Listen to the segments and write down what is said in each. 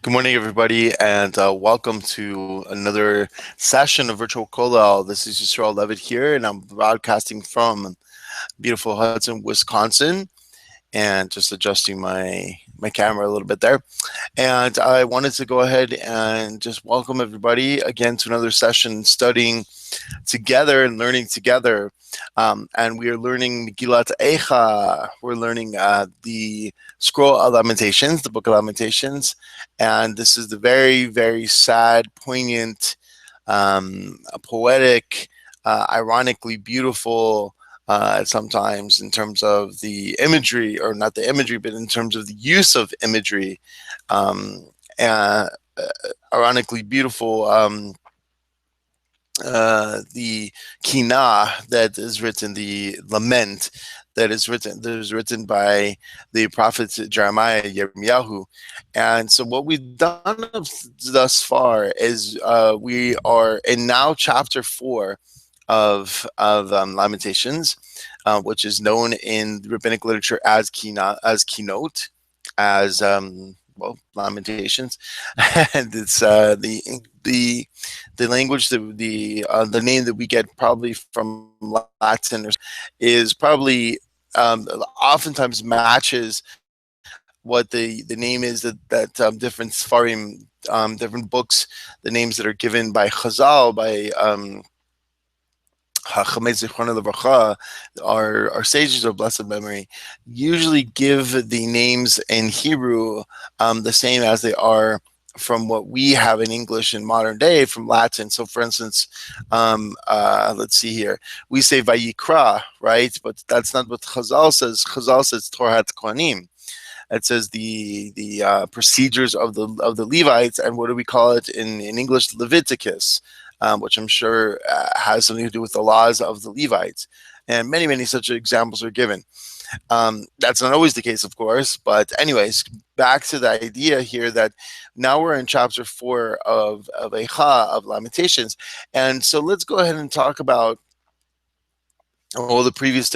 Good morning, everybody, and welcome to another session of Virtual Kollel. This is Yisrael Levitt here, and I'm broadcasting from beautiful Hudson, Wisconsin, and just adjusting my camera a little bit there. And I wanted to go ahead and just welcome everybody again to another session studying together and learning together. And we are learning Megillat Eicha. We're learning the scroll of Lamentations, the Book of Lamentations. And this is the very, very sad, poignant, poetic, ironically beautiful, sometimes in terms of the imagery, or not the imagery, but in terms of the use of imagery. And ironically beautiful, the kina that is written, the lament that is written by the prophet Jeremiah, Yirmiyahu. And so what we've done thus far is we are in now chapter 4 of Lamentations, which is known in rabbinic literature as keynote, as Lamentations, and it's the language, the name that we get probably from Latin is probably oftentimes matches what the name is that different Sfarim, different books, the names that are given by Chazal, by our sages of blessed memory, usually give the names in Hebrew the same as they are from what we have in English in modern day from Latin. So for instance, let's see here, we say Vayikra, right? But that's not what Chazal says. Chazal says Torah Kohanim. It says the procedures of the Levites, and what do we call it in English? Leviticus, which I'm sure has something to do with the laws of the Levites. And many, many such examples are given. That's not always the case, of course, but anyways, back to the idea here that now we're in chapter 4 of Eicha, of Lamentations. And so let's go ahead and talk about all the previous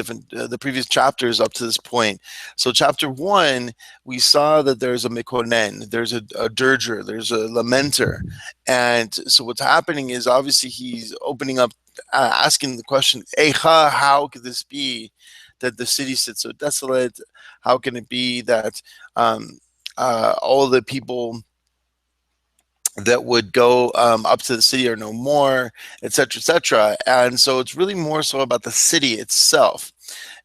chapters up to this point. So chapter 1, we saw that there's a mikonen, there's a dirger, there's a lamenter. And so what's happening is obviously he's opening up, asking the question, Eicha, how could this be that the city sits so desolate? How can it be that all the people that would go up to the city are no more, etc., etc.? And so it's really more so about the city itself,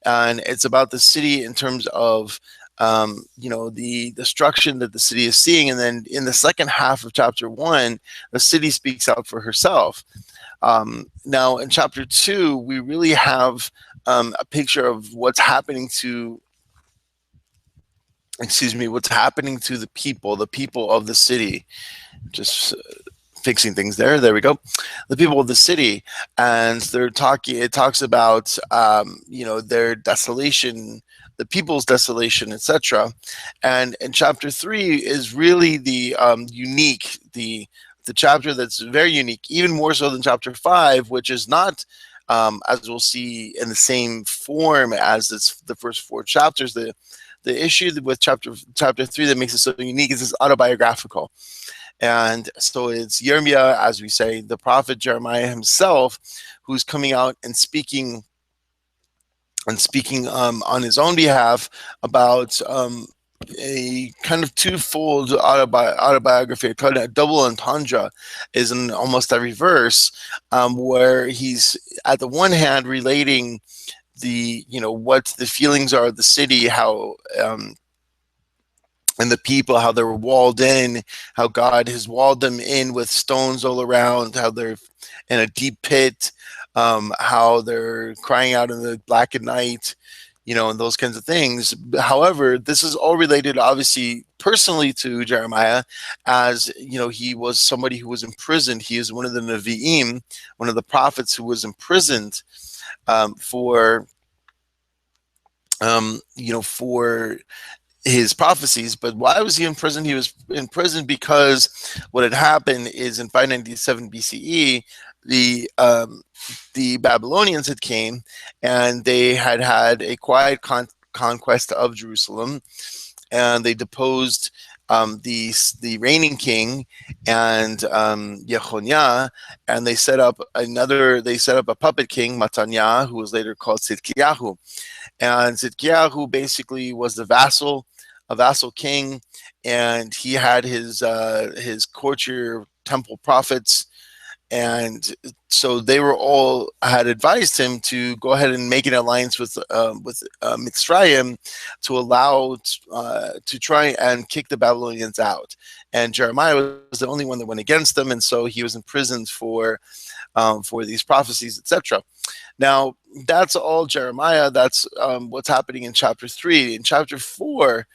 and it's about the city in terms of the destruction that the city is seeing. And then in the second half of chapter 1, the city speaks out for herself. Now in chapter 2, we really have a picture of what's happening to the people of the city. Just fixing things there we go. The people of the city, and it talks about their desolation, the people's desolation, etc. And chapter 3 is really the unique, the chapter that's very unique, even more so than chapter 5, which is not as we'll see in the same form as the first 4 chapters. The issue with chapter 3 that makes it so unique is it's autobiographical. And so it's Yirmiah, as we say, the prophet Jeremiah himself, who's coming out and speaking on his own behalf about a kind of twofold autobiography. A double entendre is in almost every verse, where he's at the one hand relating what the feelings are of the city, how and the people, how they were walled in, how God has walled them in with stones all around, how they're in a deep pit, how they're crying out in the black and night, and those kinds of things. However, this is all related, obviously, personally to Jeremiah, as he was somebody who was imprisoned. He is one of the Nevi'im, one of the prophets who was imprisoned for his prophecies. But why was he in prison? He was in prison because what had happened is in 597 BCE, the Babylonians had came, and they had a quiet conquest of Jerusalem, and they deposed the reigning king and Yechoniah, and they set up a puppet king, Mataniah, who was later called Tzidkiyahu. And Tzidkiyahu basically was a vassal king, and he had his courtier temple prophets, and so they were all had advised him to go ahead and make an alliance with Mitzrayim to allow to try and kick the Babylonians out. And Jeremiah was the only one that went against them, and so he was imprisoned for these prophecies, etc. Now that's all Jeremiah. That's what's happening in chapter 3. In chapter 4,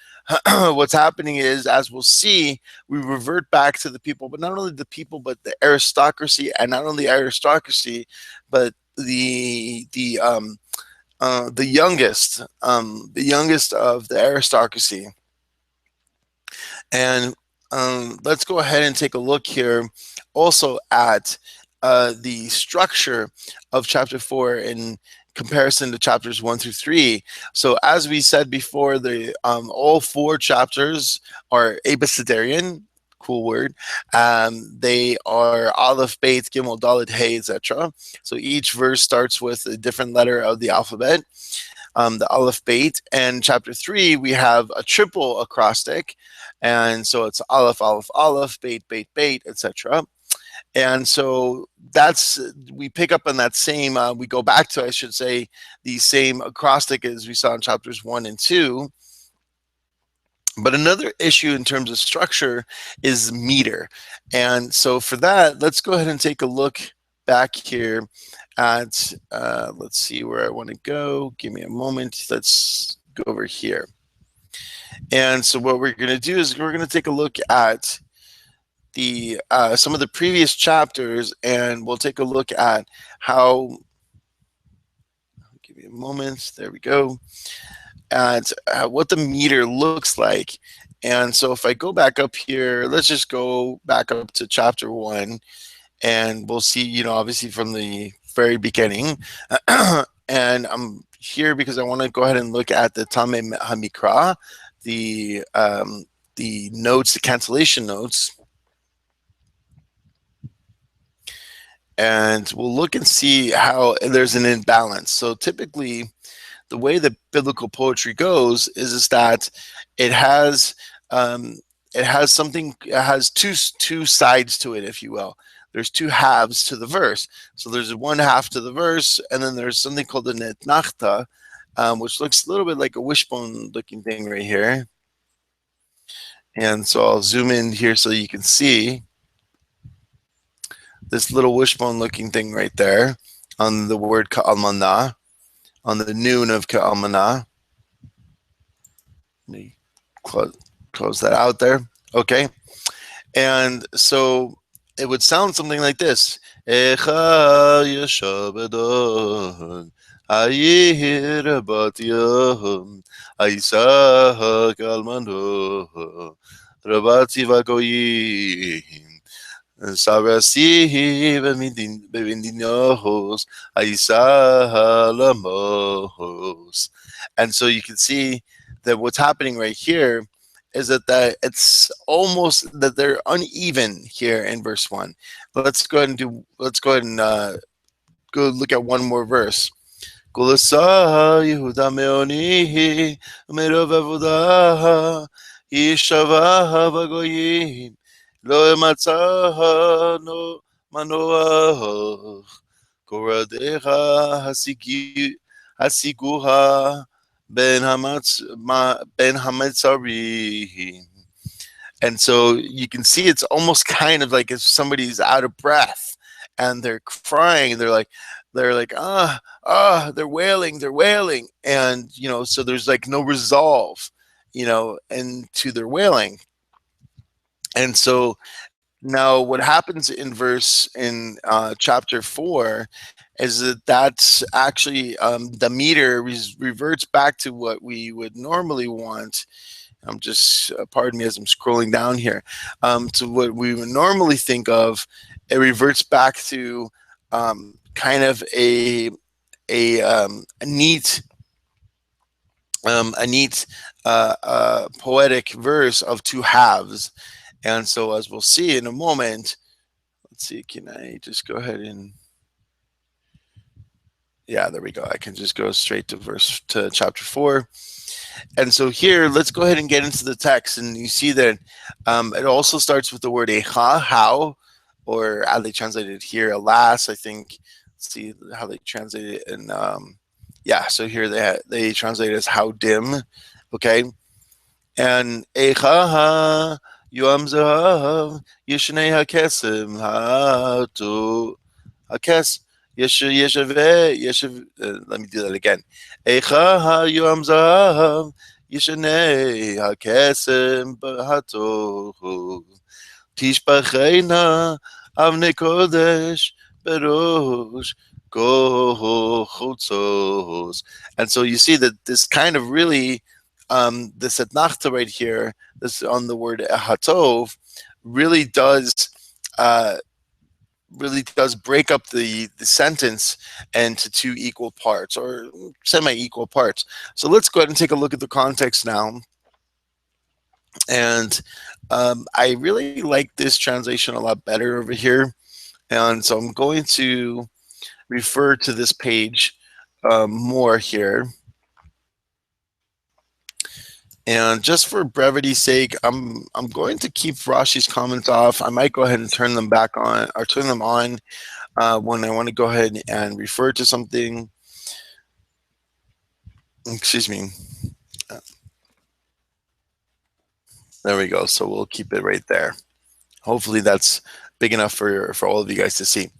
what's happening is, as we'll see, we revert back to the people, but not only the people, but the aristocracy, and not only aristocracy, but the youngest of the aristocracy. And let's go ahead and take a look here also at the structure of chapter 4 in comparison to chapters 1 through 3. So as we said before, the all 4 chapters are abecedarian, cool word. They are Aleph, Beit, Gimel, Dalet, Hey, etc. So each verse starts with a different letter of the alphabet, the Aleph, Beit. And chapter 3, we have a triple acrostic, and so it's Aleph, Aleph, Aleph, Beit, Beit, Beit, etc. And so we pick up on that same, we go back to, I should say, the same acrostic as we saw in chapters 1 and 2. But another issue in terms of structure is meter. And so for that, let's go ahead and take a look back here at, let's see where I want to go. Give me a moment. Let's go over here. And so what we're going to do is we're going to take a look at the some of the previous chapters, and we'll take a look at how, give me a moment, there we go, at what the meter looks like. And so if I go back up here, let's just go back up to chapter 1, and we'll see, obviously from the very beginning. And I'm here because I want to go ahead and look at the Tamei HaMikra, the notes, the cancellation notes. And we'll look and see how there's an imbalance. So typically, the way that biblical poetry goes is that it has two sides to it, if you will. There's 2 halves to the verse. So there's one half to the verse, and then there's something called the netnachta, which looks a little bit like a wishbone-looking thing right here. And so I'll zoom in here so you can see this little wishbone looking thing right there on the word ka'almanah, on the noon of ka'almanah. Let me close that out there. Okay. And so it would sound something like this. Eicha yeshabedon, ayir batiyam, aisa ka'almano, rabati vagoyim. And so you can see that what's happening right here is that it's almost that they're uneven here in verse 1. Let's go ahead and go look at one more verse. לא מצא מנוח, קורדיך השיגוה בין המצרים. And so you can see it's almost kind of like if somebody's out of breath and they're crying, they're like, they're wailing. And, so there's like no resolve, into their wailing. And so now what happens in chapter 4 is that's actually the meter reverts back to what we would normally want. I'm just, pardon me as I'm scrolling down here, to what we would normally think of. It reverts back to kind of a neat a neat poetic verse of two halves. And so, as we'll see in a moment, let's see, can I just go ahead and, yeah, there we go. I can just go straight to chapter 4. And so here, let's go ahead and get into the text. And you see that it also starts with the word Eicha, how, or how they translate it here, alas, I think. Let's see how they translate it. And yeah, so here they translate it as how dim, okay? And Eicha Yom Zahav Yishnei HaKesim Hatu HaKes Yeshav. Let me do that again. Eicha Yom Zahav Yishnei HaKesim Hatu Tishbachena Avnei Kodesh Berosh Kochotzos. And so you see that this kind of really this etnachta right here, this on the word hatov, really does break up the sentence into two equal parts or semi-equal parts. So let's go ahead and take a look at the context now. And I really like this translation a lot better over here. And so I'm going to refer to this page more here. And just for brevity's sake, I'm going to keep Rashi's comments off. I might go ahead and turn them back on, or turn them on when I want to go ahead and refer to something. Excuse me. There we go. So we'll keep it right there. Hopefully that's big enough for all of you guys to see.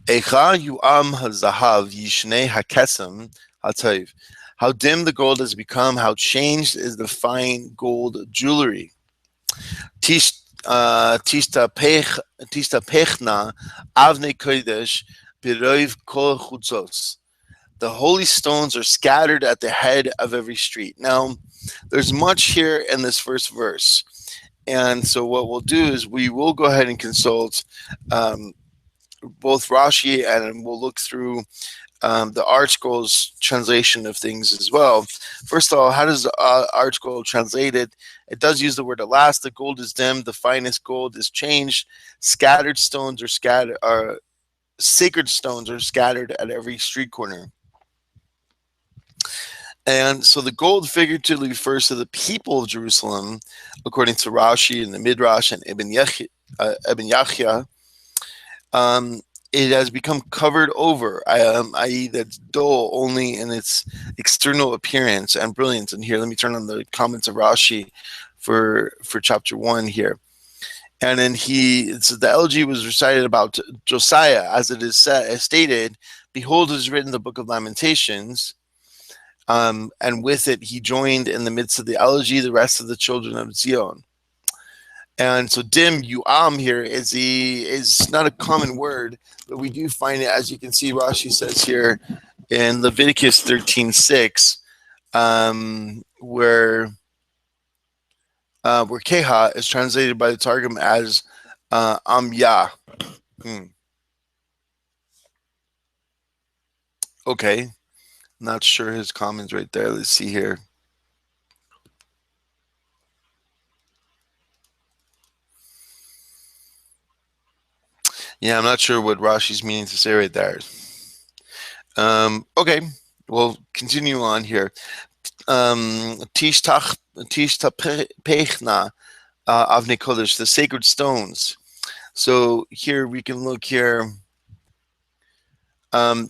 Eicha yu'am hazahav yishnei hakesem hatayv. How dim the gold has become, how changed is the fine gold jewelry. Tishta pechna avnei kodesh biroiv kol chutzos. The holy stones are scattered at the head of every street. Now, there's much here in this first verse. And so what we'll do is we will go ahead and consult both Rashi, and we'll look through the ArtScroll's translation of things as well. First of all, how does the ArtScroll translate it? It does use the word alas. The gold is dimmed, the finest gold is changed. Scattered stones are sacred stones are scattered at every street corner. And so the gold figuratively refers to the people of Jerusalem, according to Rashi and the Midrash and Ibn Yachya. It has become covered over, i.e. that's dull only in its external appearance and brilliance. And here, let me turn on the comments of Rashi for chapter 1 here. And then so the elegy was recited about Josiah, as it is stated, behold, it is written in the Book of Lamentations. And with it, he joined in the midst of the elegy the rest of the children of Zion. And so dim, yu'am here is not a common word, but we do find it, as you can see, Rashi says here in Leviticus 13:6, where keha is translated by the Targum as amya. Okay, not sure his comments right there. Let's see here. Yeah, I'm not sure what Rashi's meaning to say right there. Okay, we'll continue on here. Tishta pechna avnei kodesh, the sacred stones. So here we can look here.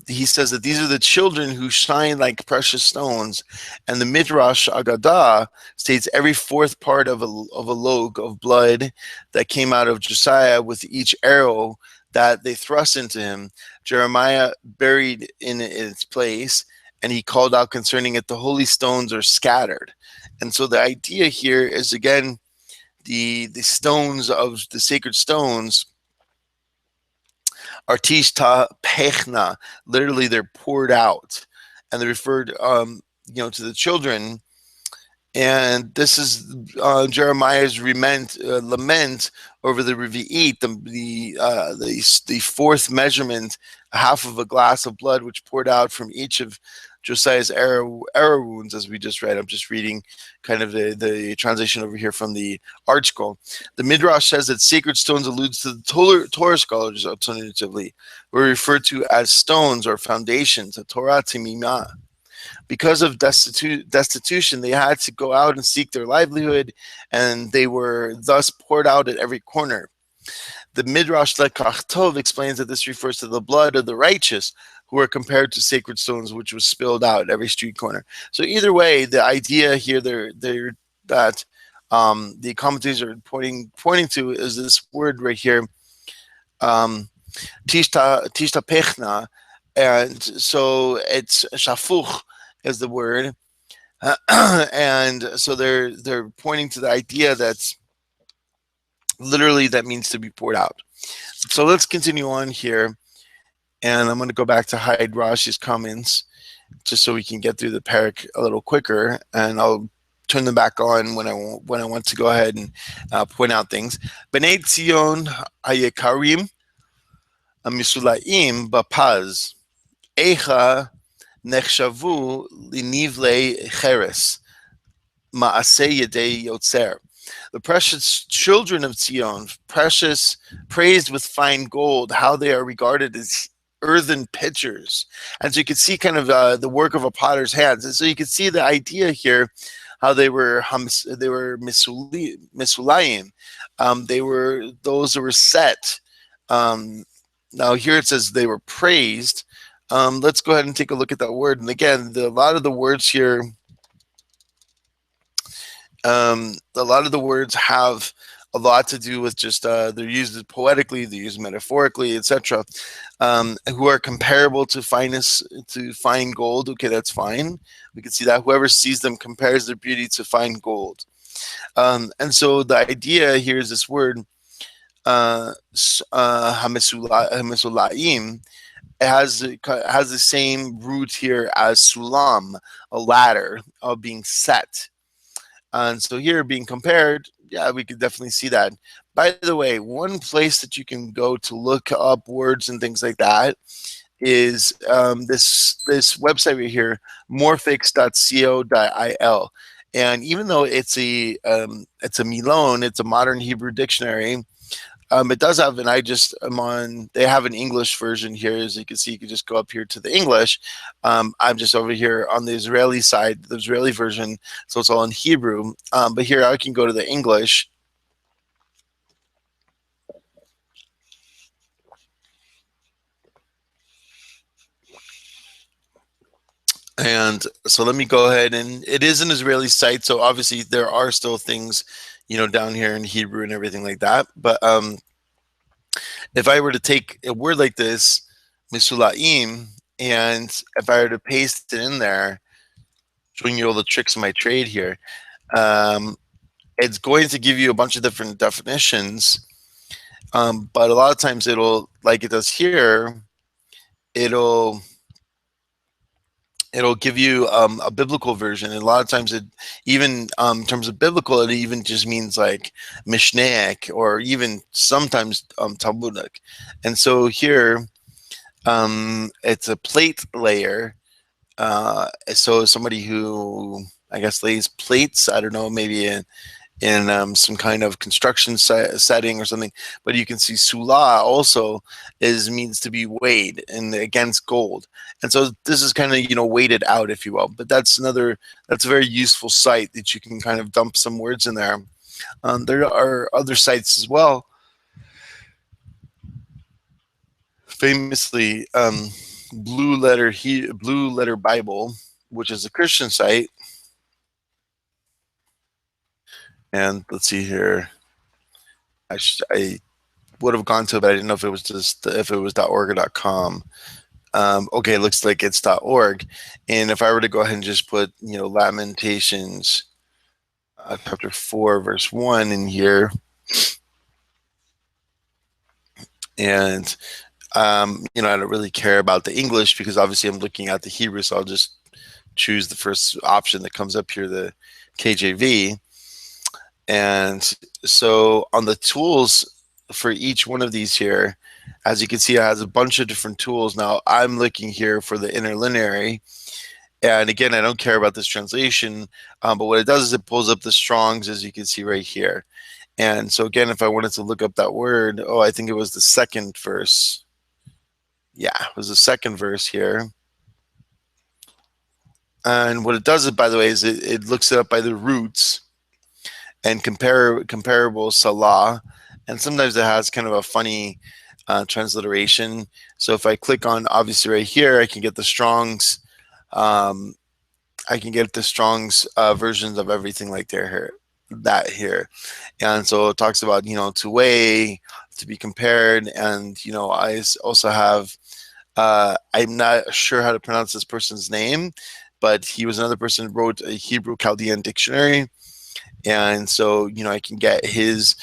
He says that these are the children who shine like precious stones, and the Midrash Agadah states every fourth part of a log of blood that came out of Josiah with each arrow that they thrust into him, Jeremiah buried in its place, and he called out concerning it, the holy stones are scattered. And so the idea here is, again, the stones of the sacred stones are tishta pechna, literally they're poured out, and they referred to the children. And this is Jeremiah's lament over the Revi'it, the fourth measurement, half of a glass of blood, which poured out from each of Josiah's arrow wounds, as we just read. I'm just reading kind of the translation over here from the Art Scroll. The Midrash says that sacred stones alludes to the Torah scholars alternatively, were referred to as stones or foundations, a Torah Timimah. Because of destitution, they had to go out and seek their livelihood, and they were thus poured out at every corner. The Midrash Lekach Tov explains that this refers to the blood of the righteous, who are compared to sacred stones, which was spilled out at every street corner. So either way, the idea here that the commentators are pointing to is this word right here, tishta pechna, and so it's shafuch is the word, and so they're pointing to the idea that's literally that means to be poured out. So let's continue on here, and I'm going to go back to hide Rashi's comments just so we can get through the parak a little quicker, and I'll turn them back on when I want to go ahead and point out things. B'nai Tzion hayekarimamisulaim bapaz Eicha nechshavu linivle cheres ma'aseh yedei yotzer. The precious children of Zion, precious, praised with fine gold, how they are regarded as earthen pitchers. And so you can see kind of the work of a potter's hands. And so you can see the idea here, how they were misulayim. They were those that were set. Now here it says they were praised. Let's go ahead and take a look at that word. And again, a lot of the words here, a lot of the words have a lot to do with just they're used poetically, they're used metaphorically, etc. Who are comparable to fine gold. Okay, that's fine. We can see that whoever sees them compares their beauty to fine gold. And so the idea here is this word hamesulaim. It has the same root here as sulam, a ladder of being set. And so here being compared, yeah, we could definitely see that. By the way, one place that you can go to look up words and things like that is this website right here, morphix.co.il. And even though it's a Milon, it's a modern Hebrew dictionary, it does have, and they have an English version here. As you can see, you can just go up here to the English. I'm just over here on the Israeli side, the Israeli version, so it's all in Hebrew. But here I can go to the English. And so let me go ahead, and it is an Israeli site, so obviously there are still things, down here in Hebrew and everything like that. But if I were to take a word like this, misulaim, and if I were to paste it in there, showing you all the tricks of my trade here, it's going to give you a bunch of different definitions. But a lot of times it'll, like it does here, it'll give you a biblical version, and a lot of times it even in terms of biblical, it even just means like Mishnaic or even sometimes Talmudic. And so here it's a plate layer. So somebody who I guess lays plates, I don't know, maybe in some kind of construction setting or something. But you can see Sula also means to be weighed and against gold. And so this is kind of, weighted out, if you will. But that's a very useful site that you can kind of dump some words in there. There are other sites as well. Famously, Blue Letter Bible, which is a Christian site. And let's see here. I would have gone to it, but I didn't know if it was .org or .com. Okay, it looks like it's .org. And if I were to go ahead and just put, Lamentations chapter 4, verse 1 in here, and I don't really care about the English because obviously I'm looking at the Hebrew, so I'll just choose the first option that comes up here, the KJV. And so on the tools for each one of these here, as you can see, it has a bunch of different tools. Now I'm looking here for the interlineary, And again, I don't care about this translation, but what it does is it pulls up the Strongs, as you can see right here. And so again, if I wanted to look up that word, I think it was the second verse. Yeah, it was the second verse here. And what it does, by the way, is it looks it up by the roots and comparable salah. And sometimes it has kind of a funny transliteration. So if I click on, obviously right here, I can get the Strong's versions of everything like that here. And so it talks about, to weigh, to be compared. And, I also have, I'm not sure how to pronounce this person's name, but he was another person who wrote a Hebrew Chaldean dictionary. And so, I can get his,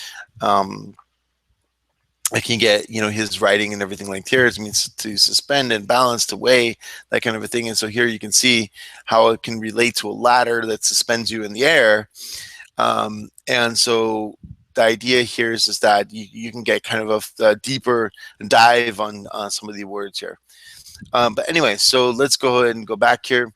his writing and everything like here. It means to suspend and balance, to weigh, that kind of a thing. And so here you can see how it can relate to a ladder that suspends you in the air. And so the idea here is that you can get kind of a deeper dive on some of the words here. But anyway, so let's go ahead and go back here.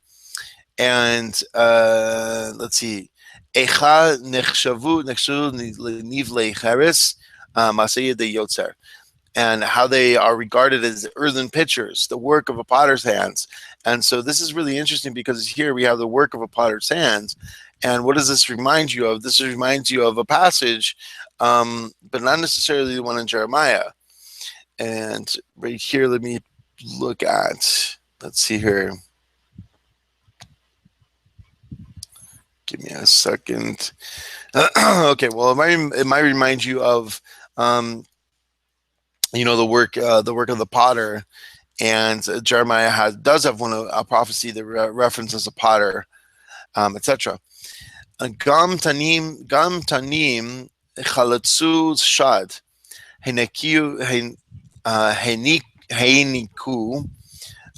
And let's see. Eicha nechshavu nivlei cheres masayid de yotzer, and how they are regarded as earthen pitchers, the work of a potter's hands. And so this is really interesting because here we have the work of a potter's hands. And what does this remind you of? This reminds you of a passage, but not necessarily the one in Jeremiah. And right here, let me look at, let's see here. Give me a second. Okay, well, it might remind you of, the work of the potter, and Jeremiah does have a prophecy that references a potter, etc. Gam tanim chalatzu shad heniku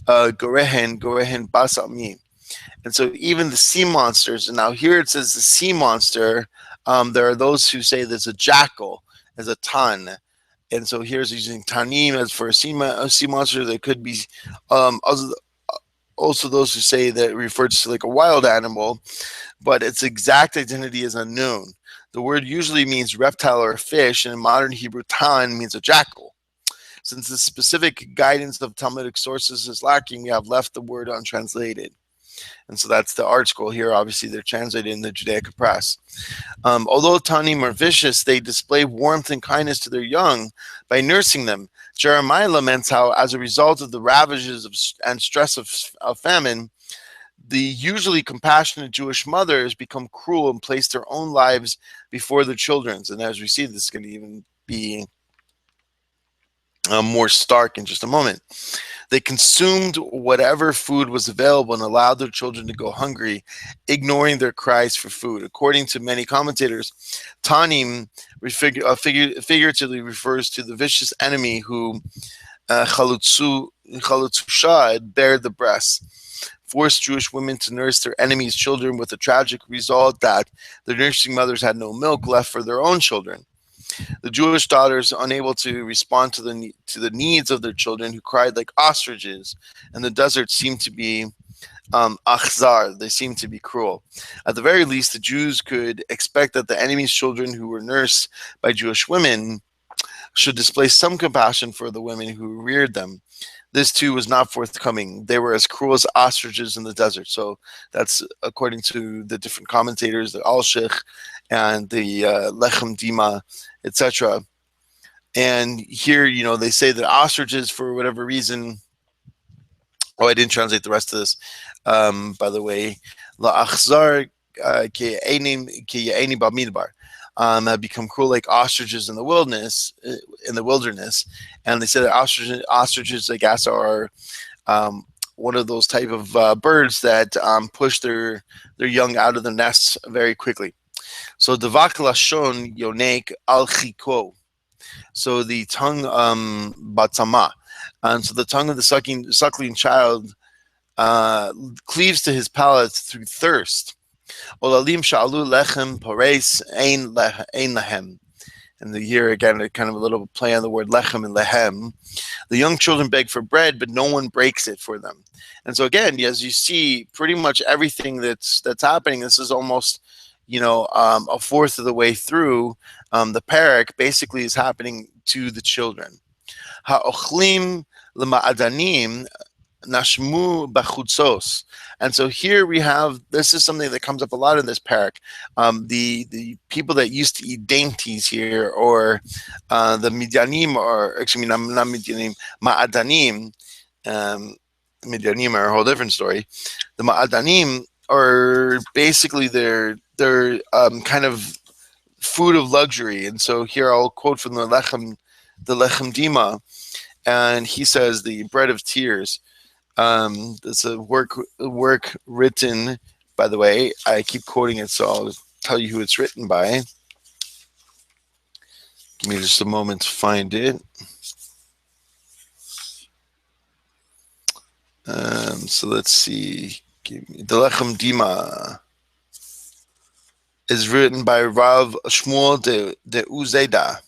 gorehen basami. And so even the sea monsters, and now here it says the sea monster, there are those who say there's a jackal as a tan. And so here's using tanim as for a sea monster. There could be also those who say that it refers to like a wild animal, but its exact identity is unknown. The word usually means reptile or fish, and in modern Hebrew, tan means a jackal. Since the specific guidance of Talmudic sources is lacking, we have left the word untranslated. And so that's the ArtScroll here. Obviously, they're translated in the Judaica Press. Although Tanim are vicious, they display warmth and kindness to their young by nursing them. Jeremiah laments how, as a result of the ravages and stress of famine, the usually compassionate Jewish mothers become cruel and place their own lives before their children's. And as we see, this is going to even be more stark in just a moment. They consumed whatever food was available and allowed their children to go hungry, ignoring their cries for food. According to many commentators, Tanim figuratively refers to the vicious enemy who Chalutzu Shad bared the breasts, forced Jewish women to nurse their enemies' children, with the tragic result that the nursing mothers had no milk left for their own children. The Jewish daughters, unable to respond to the needs of their children, who cried like ostriches, and the desert seemed to be achzar. They seemed to be cruel. At the very least, the Jews could expect that the enemy's children who were nursed by Jewish women should display some compassion for the women who reared them. This too was not forthcoming. They were as cruel as ostriches in the desert. So that's according to the different commentators, the Al-Sheikh and the Lechem Dima, etc. And here, they say that ostriches, for whatever reason, I didn't translate the rest of this, by the way, la'achzar ke'eini b'midbar, have become cruel like ostriches in the wilderness, and they say that ostriches, I guess, are one of those type of birds that push their young out of the nests very quickly. So devak lashon yonek al chiko. So the tongue batzama, and so the tongue of the suckling child cleaves to his palate through thirst. Olalim sha'alu lechem pares ein lehem. And here again, a kind of a little play on the word lechem and lehem. The young children beg for bread, but no one breaks it for them. And so again, as you see, pretty much everything that's happening, this is almost, a fourth of the way through the parak, basically is happening to the children. Ha'ochlim lema'adanim nashmu bachutzos. And so here we have, this is something that comes up a lot in this parak. The people that used to eat dainties here, or the Midyanim, or actually not Midyanim, Ma'adanim. Midyanim are a whole different story. The Ma'adanim are basically their kind of food of luxury. And so here I'll quote from the Lechem Dima, and he says, the bread of tears. It's a work written, by the way, I keep quoting it, so I'll tell you who it's written by. Give me just a moment to find it. So let's see. The Lechem Dima is written by Rav Shmuel de Uzeda.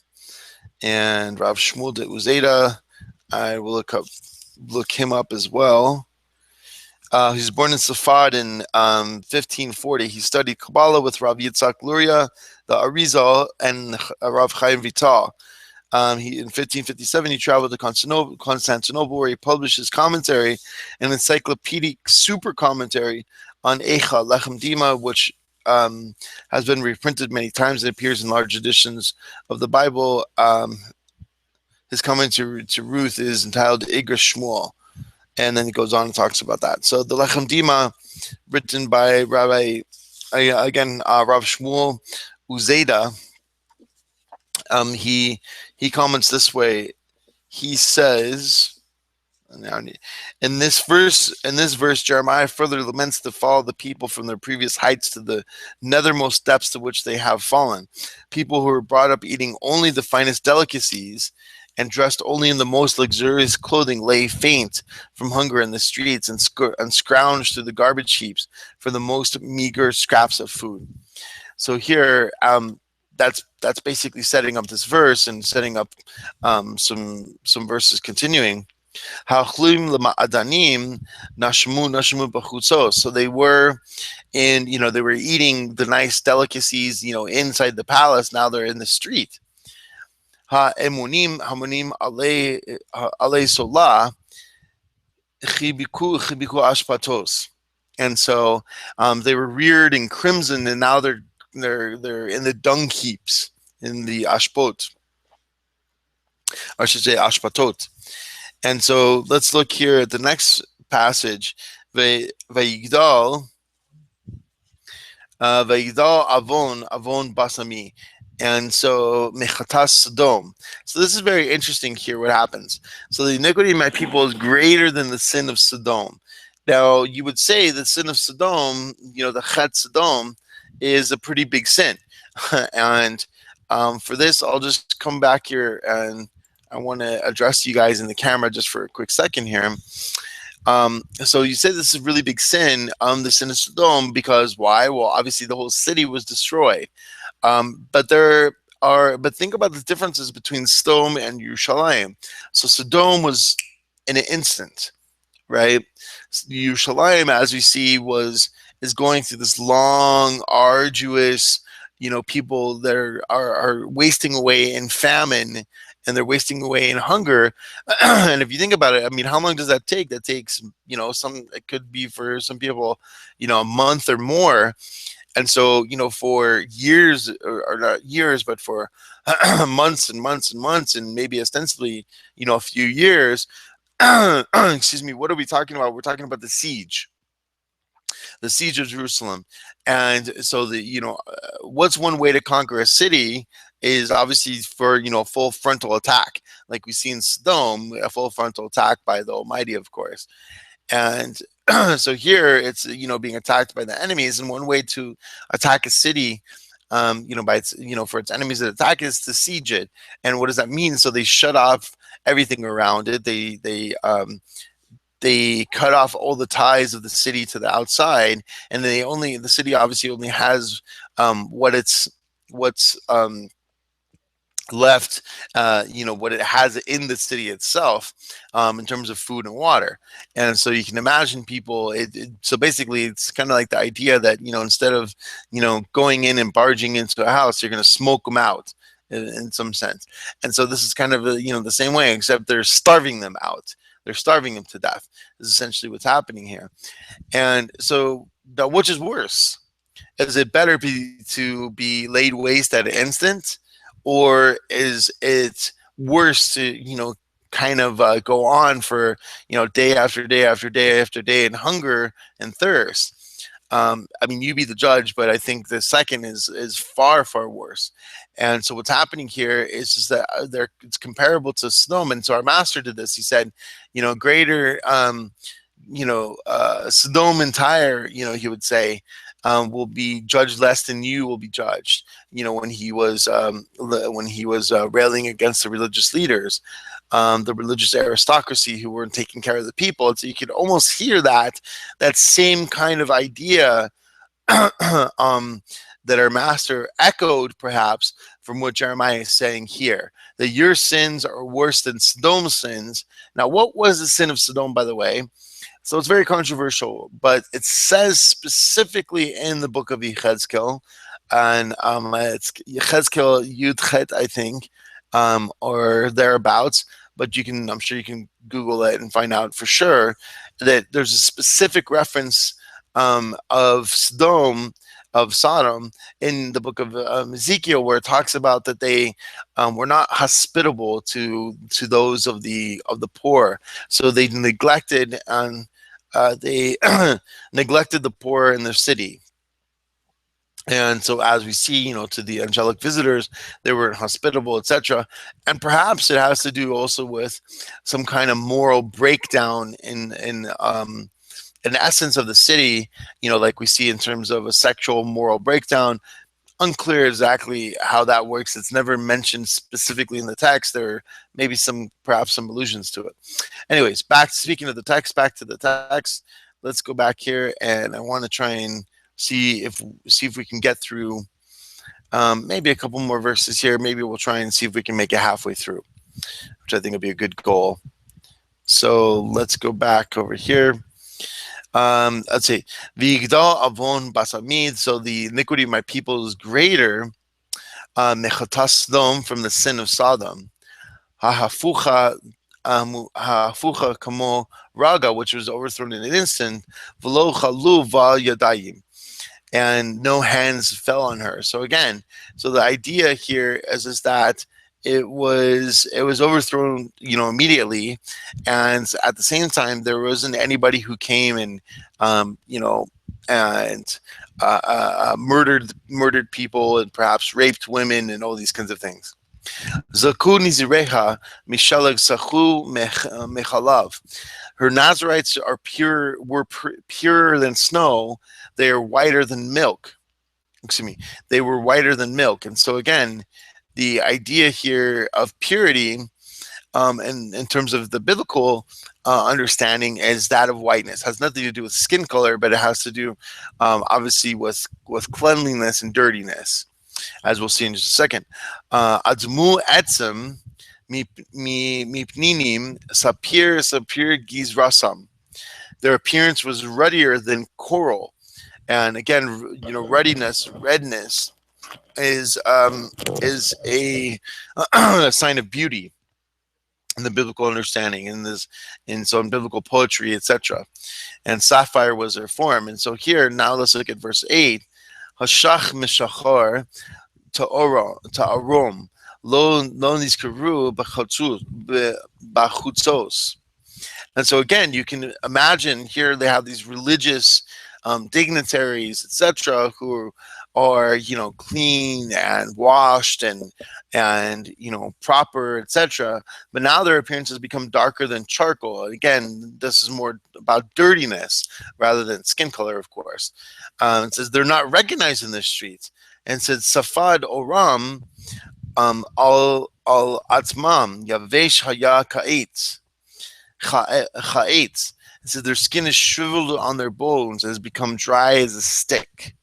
And Rav Shmuel de Uzeda, I will look him up as well. He was born in Safad in 1540. He studied Kabbalah with Rav Yitzhak Luria, the Arizal, and Rav Chaim Vital. In 1557, he traveled to Constantinople, where he published his commentary, an encyclopedic super commentary on Eicha, Lechem Dima, which has been reprinted many times and appears in large editions of the Bible. His commentary to Ruth is entitled Igra Shmuel, and then he goes on and talks about that. So the Lechem Dima, written by Rav Shmuel Uzeda, he comments this way. He says, in this verse, Jeremiah further laments the fall of the people from their previous heights to the nethermost depths to which they have fallen. People who were brought up eating only the finest delicacies and dressed only in the most luxurious clothing lay faint from hunger in the streets and scrounged through the garbage heaps for the most meager scraps of food. So here, that's basically setting up this verse and setting up some verses continuing. So they were they were eating the nice delicacies, inside the palace. Now they're in the street. And so they were reared in crimson, and now they're in the dung heaps, in the ashpot, or I should say ashpatot. And so let's look here at the next passage. Vayigdal avon basami. And so mechatas Sodom. So this is very interesting here, what happens. So the iniquity of my people is greater than the sin of Sodom. Now you would say the sin of Sodom, the chet Sodom, is a pretty big sin. And for this, I'll just come back here, and I want to address you guys in the camera just for a quick second here. So you say this is a really big sin, the sin of Sodom, because why? Well, obviously the whole city was destroyed. But think about the differences between Sodom and Yerushalayim. So Sodom was in an instant, right? Yerushalayim, as we see, is going through this long, arduous, people that are wasting away in famine, and they're wasting away in hunger. And if you think about it, I mean, how long does that take? That takes, it could be for some people, a month or more. And so, for years, or not years, but for months and months and months, and maybe ostensibly, a few years, excuse me, what are we talking about? We're talking about the siege of Jerusalem. And so what's one way to conquer a city is obviously for, a full frontal attack, like we see in Sodom, a full frontal attack by the Almighty, of course. And so here it's, being attacked by the enemies. And one way to attack a city, by its, for its enemies to attack, is to siege it. And what does that mean? So they shut off everything around it. They cut off all the ties of the city to the outside, and the city obviously only has what's left, what it has in the city itself, in terms of food and water. And so you can imagine people. So basically, it's kind of like the idea that instead of going in and barging into a house, you're going to smoke them out in some sense. And so this is kind of the same way, except they're starving them out. They're starving them to death. This is essentially what's happening here. And so, which is worse? Is it better to be laid waste at an instant, or is it worse to kind of go on for day after day after day after day in hunger and thirst? I mean, you be the judge, but I think the second is far, far worse. And so what's happening here is just that it's comparable to Sodom. And so our master did this. He said, greater, Sodom and Tyre, he would say, will be judged less than you will be judged. When he was railing against the religious leaders, the religious aristocracy who weren't taking care of the people. And so you could almost hear that same kind of idea that our master echoed, perhaps, from what Jeremiah is saying here, that your sins are worse than Sodom's sins. Now, what was the sin of Sodom, by the way? So it's very controversial, but it says specifically in the book of Yechezkel, and it's Yechezkel Yudchet, I think, or thereabouts. But I'm sure you can Google it and find out for sure that there's a specific reference of Sodom, in the book of Ezekiel, where it talks about that they were not hospitable to those of the poor. So they neglected neglected the poor in their city. And so, as we see, to the angelic visitors, they were hospitable, etc. And perhaps it has to do also with some kind of moral breakdown in essence of the city, like we see in terms of a sexual moral breakdown. Unclear exactly how that works. It's never mentioned specifically in the text. There may be perhaps some allusions to it. Anyways, speaking of the text, back to the text. Let's go back here, and I want to try and see if we can get through maybe a couple more verses here. Maybe we'll try and see if we can make it halfway through, which I think would be a good goal. So let's go back over here. Let's see. V'yigdal avon basamid. So the iniquity of my people is greater. Mechatas Sodom, from the sin of Sodom. Hahafucha kamo raga, which was overthrown in an instant. V'lo chalu val yadayim, and no hands fell on her. So again, the idea here is that it was overthrown, immediately, and at the same time there wasn't anybody who came and murdered people and perhaps raped women and all these kinds of things. Zaku nizireha mishalag sachu mechalav. Her Nazarites are purer than snow. They are whiter than milk. Excuse me. They were whiter than milk. And so again, the idea here of purity, and in terms of the biblical understanding, is that of whiteness. It has nothing to do with skin color, but it has to do, obviously, with cleanliness and dirtiness, as we'll see in just a second. Admu etzem mipninim sapir gizrasam. Their appearance was ruddier than coral. And again, redness is a sign of beauty in the biblical understanding, in biblical poetry, etc. And sapphire was their form. And so here, now let's look at verse 8. Hashach meshachar ta'arom lo nizkaru b'chutzos. And so again, you can imagine here they have these religious dignitaries, etc., who are clean and washed and proper, etc. But now their appearances become darker than charcoal. And again, this is more about dirtiness rather than skin color, of course. It says they're not recognized in the streets. And it says Safad Oram al Atzmam Yavesh Haya Ka'etz. It says their skin is shriveled on their bones and has become dry as a stick.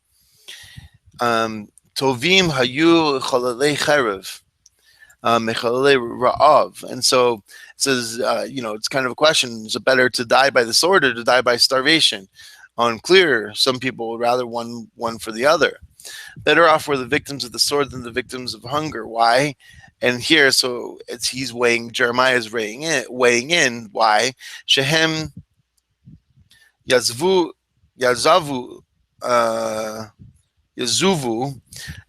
Tovim hayu chalalei cherev. mechalei ra'av. And so it says, it's kind of a question: is it better to die by the sword or to die by starvation? Unclear. Some people would rather one for the other. Better off were the victims of the sword than the victims of hunger. Why? And here, so Jeremiah is weighing in. Why? Shehem yazvu yazavu yazuvu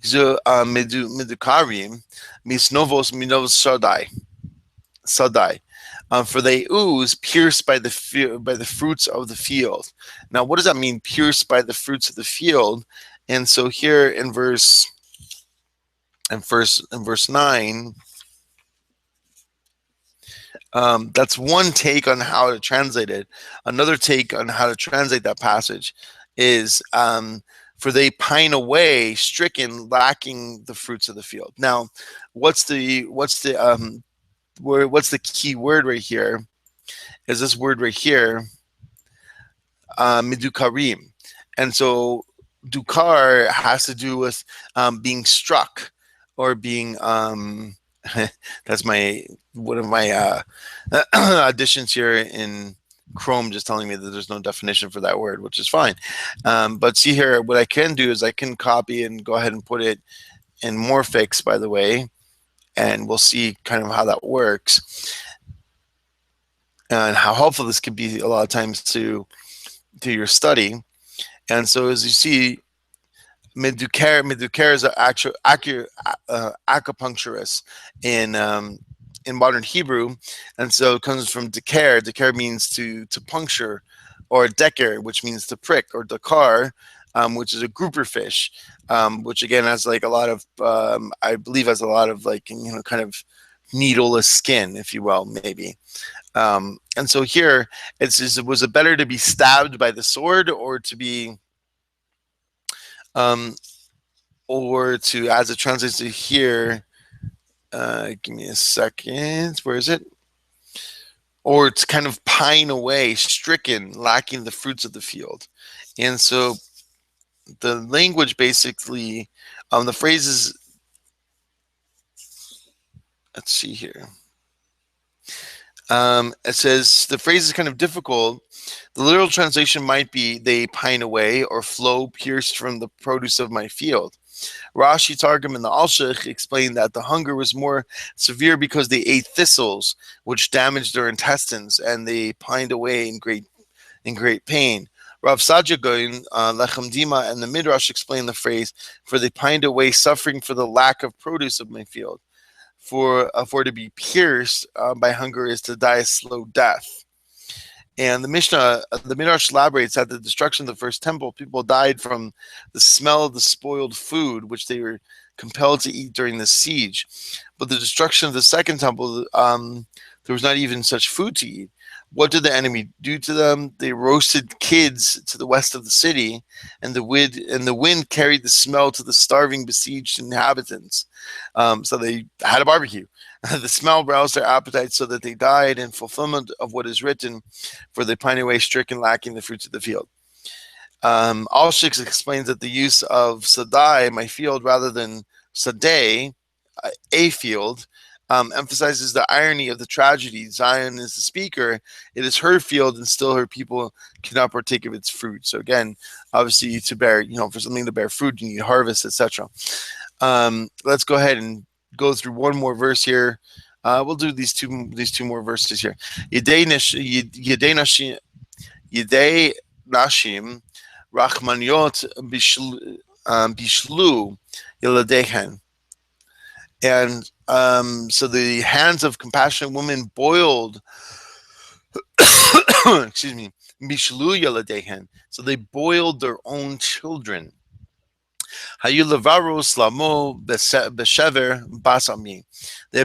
medukarim misnovos minovos sadai. For they ooze, pierced by the fruits of the field. Now, what does that mean? Pierced by the fruits of the field. And so here in verse 9, that's one take on how to translate it. Another take on how to translate that passage is, for they pine away, stricken, lacking the fruits of the field. Now, what's the key word right here? Is this word right here, midukarim. And so dukar has to do with being struck or being that's one of my additions here in Chrome just telling me that there's no definition for that word, which is fine. But see here, what I can do is I can copy and go ahead and put it in Morphix, by the way, and we'll see kind of how that works and how helpful this could be a lot of times to your study. And so as you see, Medukar is an acupuncturist in modern Hebrew, and so it comes from Dekar. Dekar means to puncture, or Deker, which means to prick, or Dakar, which is a grouper fish, which again has like a lot of, I believe, has a lot of like kind of needleless skin, if you will, maybe. And so here was it better to be stabbed by the sword or to be or to, as it translates to here, give me a second, where is it? Or to kind of pine away, stricken, lacking the fruits of the field. And so the language basically, the phrases, let's see here. It says the phrase is kind of difficult. The literal translation might be they pine away or flow pierced from the produce of my field. Rashi, Targum, and the Alshich explain that the hunger was more severe because they ate thistles, which damaged their intestines, and they pined away in great pain. Rav Sajagoin, Lechem Dima, and the Midrash explain the phrase, for they pined away suffering for the lack of produce of my field. For to be pierced by hunger is to die a slow death. And the Midrash elaborates that the destruction of the first temple, people died from the smell of the spoiled food, which they were compelled to eat during the siege. But the destruction of the second temple, there was not even such food to eat. What did the enemy do to them? They roasted kids to the west of the city, and the wind carried the smell to the starving, besieged inhabitants. So they had a barbecue. The smell roused their appetite so that they died in fulfillment of what is written, for they pine away stricken, lacking the fruits of the field. Alshich explains that the use of sadai, my field, rather than sadeh, a field, emphasizes the irony of the tragedy. Zion is the speaker. It is her field, and still her people cannot partake of its fruit. So again, obviously to bear, for something to bear fruit, you need harvest, etc. Let's go ahead and go through one more verse here. We'll do these two more verses here. Yedei nashim rachmaniot bishlu yeladehen. And so the hands of compassionate women boiled, excuse me, bishlu yeladehen. So they boiled their own children. They have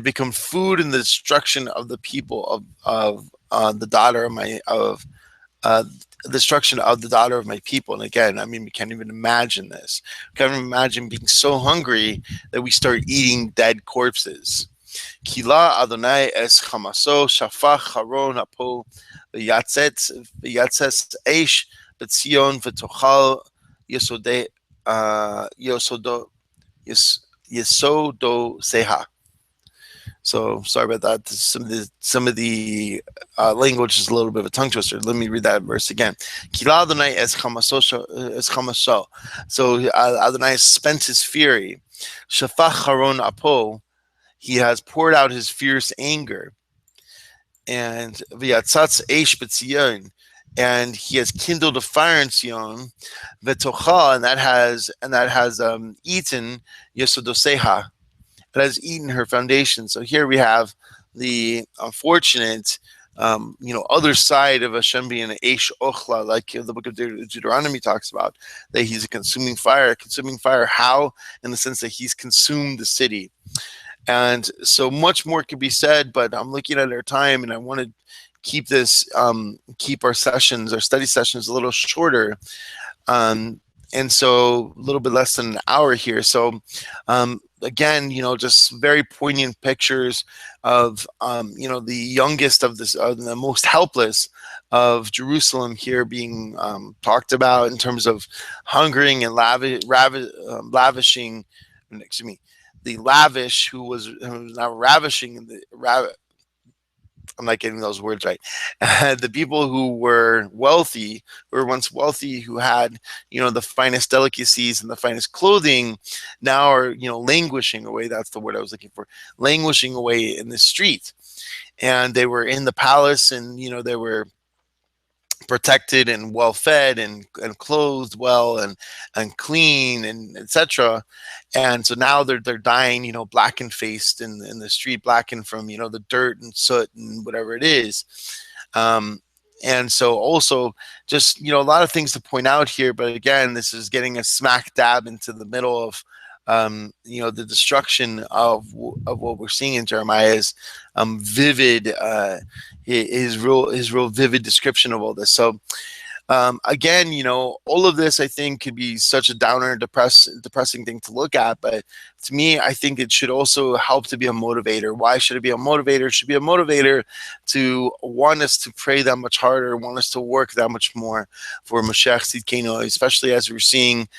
become food in the destruction of the people of the daughter of my destruction of the daughter of my people. And again, I mean, we can't even imagine this. We can't even imagine being so hungry that we start eating dead corpses. Kila Adonai es chamaso shafach haron apo v'yatzes eish b'tzion v'tochal yesodeh Yesodo Seha. So sorry about that. Some of the language is a little bit of a tongue twister. Let me read that verse again. Kila Adonai es chamaso. So Adonai has spent his fury. Shafach haron apo. He has poured out his fierce anger. And v'yatzatz eish b'tzion. And he has kindled a fire in Zion. V'tocha, and that has eaten yesodoseha. It has eaten her foundation. So here we have the unfortunate, other side of Hashem being an Eish Ochla, like the book of Deuteronomy talks about, that he's a consuming fire. Consuming fire, how? In the sense that he's consumed the city. And so much more could be said, but I'm looking at our time, and I want to keep our study sessions a little shorter. And so a little bit less than an hour here. So again, just very poignant pictures of, the youngest of this, the most helpless of Jerusalem here being talked about in terms of hungering and lavishing, excuse me, the lavish who was now ravishing in the I'm not getting those words right. The people who were wealthy, who were once wealthy, who had, the finest delicacies and the finest clothing, now are, languishing away. That's the word I was looking for. Languishing away in the street. And they were in the palace, and, they were protected and well fed and clothed well and clean and etc. And so now they're dying, blackened faced in the street, blackened from, the dirt and soot and whatever it is. And so also just, a lot of things to point out here, but again, this is getting a smack dab into the middle of the destruction of what we're seeing in Jeremiah's vivid, his real vivid description of all this. So again, all of this I think could be such a downer, depressing thing to look at, but to me, I think it should also help to be a motivator. Why should it be a motivator? It should be a motivator to want us to pray that much harder, want us to work that much more for Mashiach Tzidkenu, especially as we're seeing,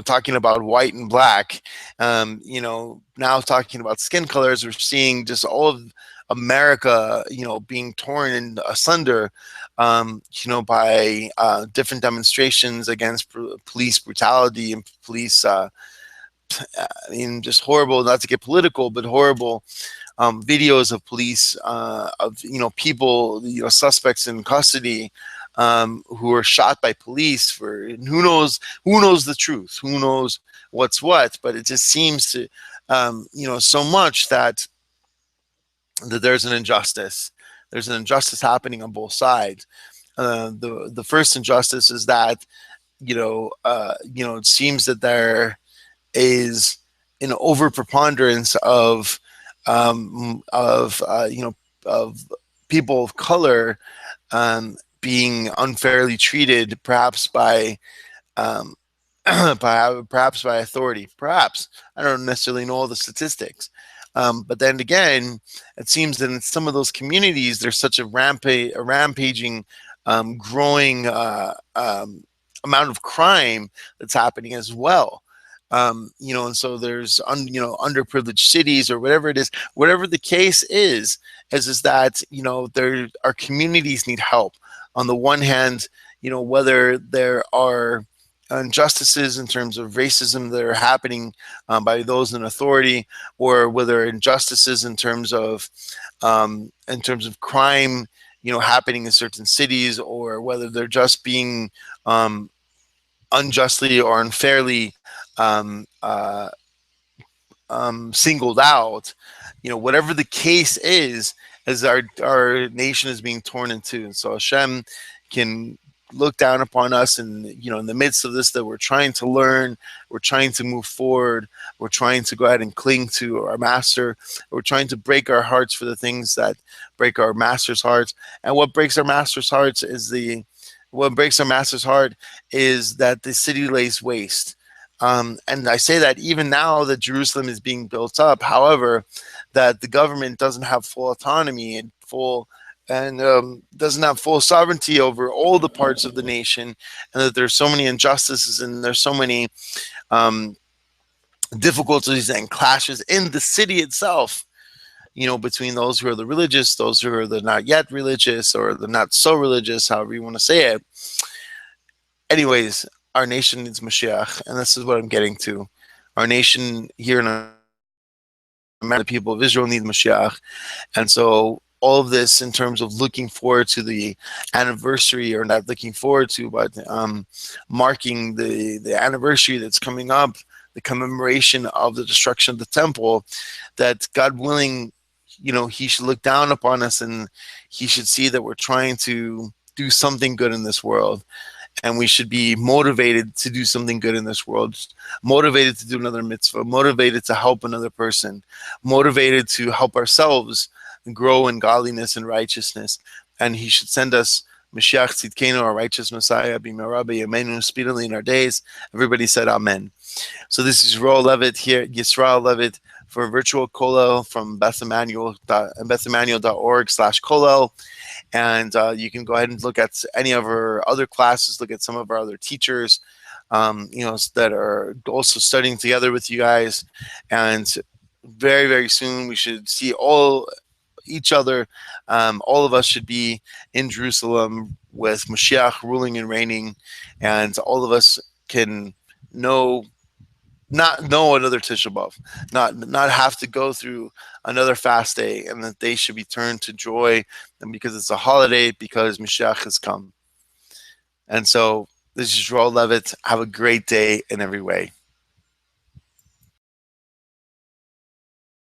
talking about white and black, now talking about skin colors, we're seeing just all of America, being torn asunder, by different demonstrations against police brutality and police, just horrible, not to get political, but horrible videos of police, of, people, suspects in custody, who were shot by police for who knows the truth, who knows what's what, but it just seems to, so much that there's an injustice. There's an injustice happening on both sides. The first injustice is that, it seems that there is an overpreponderance of people of color being unfairly treated, perhaps by perhaps by authority. Perhaps, I don't necessarily know all the statistics, but then again, it seems that in some of those communities, there's such a rampaging, growing amount of crime that's happening as well. And so there's underprivileged cities or whatever it is, whatever the case is that there our communities need help. On the one hand, whether there are injustices in terms of racism that are happening by those in authority, or whether injustices in terms of crime, happening in certain cities, or whether they're just being unjustly or unfairly singled out. Whatever the case is, as our nation is being torn in two. And so Hashem can look down upon us, and in the midst of this, that we're trying to learn, we're trying to move forward, we're trying to go ahead and cling to our master, we're trying to break our hearts for the things that break our master's hearts. And what breaks our master's hearts is that the city lays waste. And I say that even now that Jerusalem is being built up, however, that the government doesn't have full autonomy and doesn't have full sovereignty over all the parts of the nation, and that there's so many injustices and there's so many difficulties and clashes in the city itself, between those who are the religious, those who are the not yet religious, or the not so religious, however you want to say it. Anyways, our nation needs Mashiach, and this is what I'm getting to. Our nation here in America, the people of Israel need Mashiach. And so all of this in terms of looking forward to the anniversary, or not looking forward to, but marking the anniversary that's coming up, the commemoration of the destruction of the temple, that God willing, he should look down upon us and he should see that we're trying to do something good in this world. And we should be motivated to do something good in this world, motivated to do another mitzvah, motivated to help another person, motivated to help ourselves grow in godliness and righteousness. And he should send us Mashiach Tzidkenu, our righteous Messiah, B'mehera b'yameinu, speedily in our days. Everybody said Amen. So this is Yisrael Levitt here, Yisrael Levitt, for virtual kollel from bethemmanuel.org/kollel. And you can go ahead and look at any of our other classes, look at some of our other teachers, that are also studying together with you guys. And very, very soon we should see each other. All of us should be in Jerusalem with Mashiach ruling and reigning, and all of us can not know another Tisha B'Av, not have to go through another fast day, and that they should be turned to joy, and because it's a holiday, because Mashiach has come. And so this is Yisrael Levitt. Have a great day in every way.